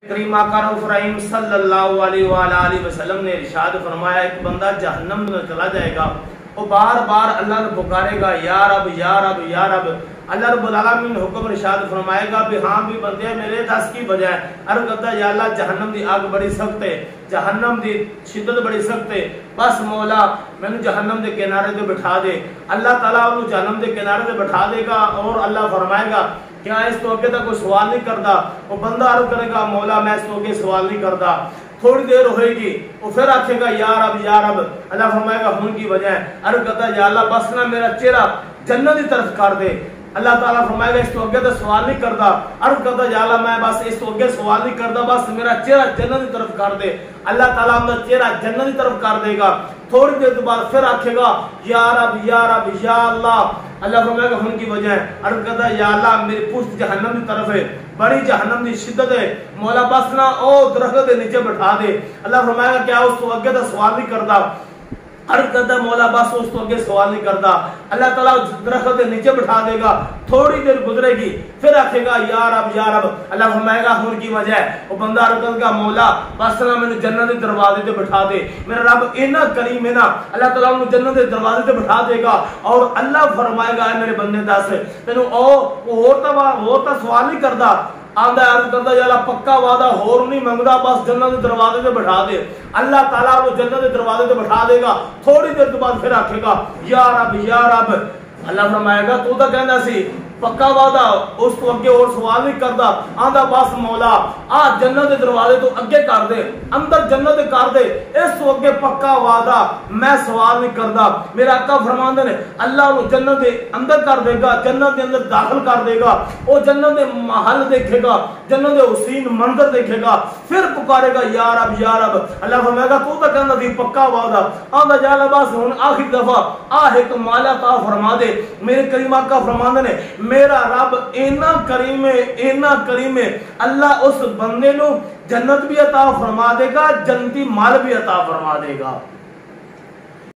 کریم آقا رؤوف رحیم صلی اللہ علیہ وآلہ وسلم نے ارشاد فرمایا ایک بندہ جہنم میں چلا جائے گا، وہ بار بار اللہ نے پکارے گا یا رب یا رب یا رب۔ اللہ رب العالمین حکم ارشاد فرمائے گا بھی ہاں بھی بندے میرے دس کی وجہ ہے، عرض کرتا یا اللہ جہنم دی آگ بڑی سخت ہے، جہنم دی شدت بڑی سخت ہے، بس مولا میں نے جہنم دے کنارے تے بٹھا دے۔ اللہ تعالیٰ انہوں جہنم دے کنارے تے بٹھا دے گا اور اللہ فرمائے گا کیا اس تو اگے تک کوئی سوال نہیں کرتا؟ وہ بندہ عرض کرے گا مولا میں اس تو اگے سوال نہیں کرتا۔ تھوڑی دیر ہوئے گی وہ پھر آکھے گا یا رب یا رب۔ اللہ فرمائے گا ہن کی وجہ ہے، عرض کرتا یا اللہ بس نہ میرا چہرہ جنت کی طرف کر دے۔ اللہ تعالیٰ فرمائے گا اس تو اگے تو سوال نہیں کرتا، عرض کرتا یا اللہ میں بس اس تو اگے سوال نہیں کرتا، بس میرا چہرہ جنت کی طرف کر دے۔ اللہ تعالیٰ اپنا چہرہ جنت کی طرف کر دے گا۔ تھوڑی دیر بعد پھر آکھے گا یا رب یا اللہ۔ اللہ فرمائے گا ہن کی وجہ ہے، عرض کرتا یا اللہ میری پشت جہنم کی طرف ہے، بڑی جہنم کی شدت ہے، مولا بس نہ او درخت کے نیچے بٹھا دے۔ اللہ فرمائے گا کیا اس تو اگے تو سوال نہیں کرتا؟ عرض کرتا مولا بس اس تو اگے سوال نہیں کرتا۔ اللہ تعالیٰ درخت کے نیچے بٹھا دے گا، تھوڑی دیر گزرے گی پھر آکھے گا یا رب۔ اللہ فرمائے گا ہن کی وجہ ہے، وہ بندہ عرض کرے گا مولا بس نہ مینوں جنت کے دروازے تے بٹھا دے، میرا رب اتنا کریم ہے نا۔ اللہ تعالیٰ انہوں جنت کے دروازے تے بٹھا دے گا اور اللہ فرمائے گا اے میرے بندے دس تینوں اور تا سوال نہیں کرتا، آندا عرض کرتا یا اللہ پکا وعدہ ہور نہیں منگدا، بس جنت کے دروازے تے بٹھا دے۔ اللہ تعالیٰ وہ جنت کے دروازے تے بٹھا دے گا، تھوڑی دیر بعد پھر آکھے گا یا رب۔ اللہ فرمائے گا تو کہندا سی پکا وعدہ اس تو اگے اور سوال نہیں کرتا، آندا بس مولا آ جنت کے دروازے تو اگے کر دے، اندر جنت کر دے، اس تو اگے پکا وعدہ میں سوال نہیں کرتا۔ میرا آقا فرماندے نے اللہ انہوں جنت دے اندر کر دے گا، جنت دے اندر داخل کر دے گا، وہ جنت دے محل دیکھے گا، جنت دے حسین منظر دیکھے گا، پھر پکارے گا یا رب۔ اللہ فرمائے گا تو کہندا سی پکا وعدہ، آندا جا بس ہن آخری دفعہ آ ایک مالا تا فرما دے۔ میرے کریم آقا فرماندے نے میرا رب اینا کریم ہے، اللہ اس بندے نو جنت بھی عطا فرما دے گا، جنتی مال بھی عطا فرما دے گا۔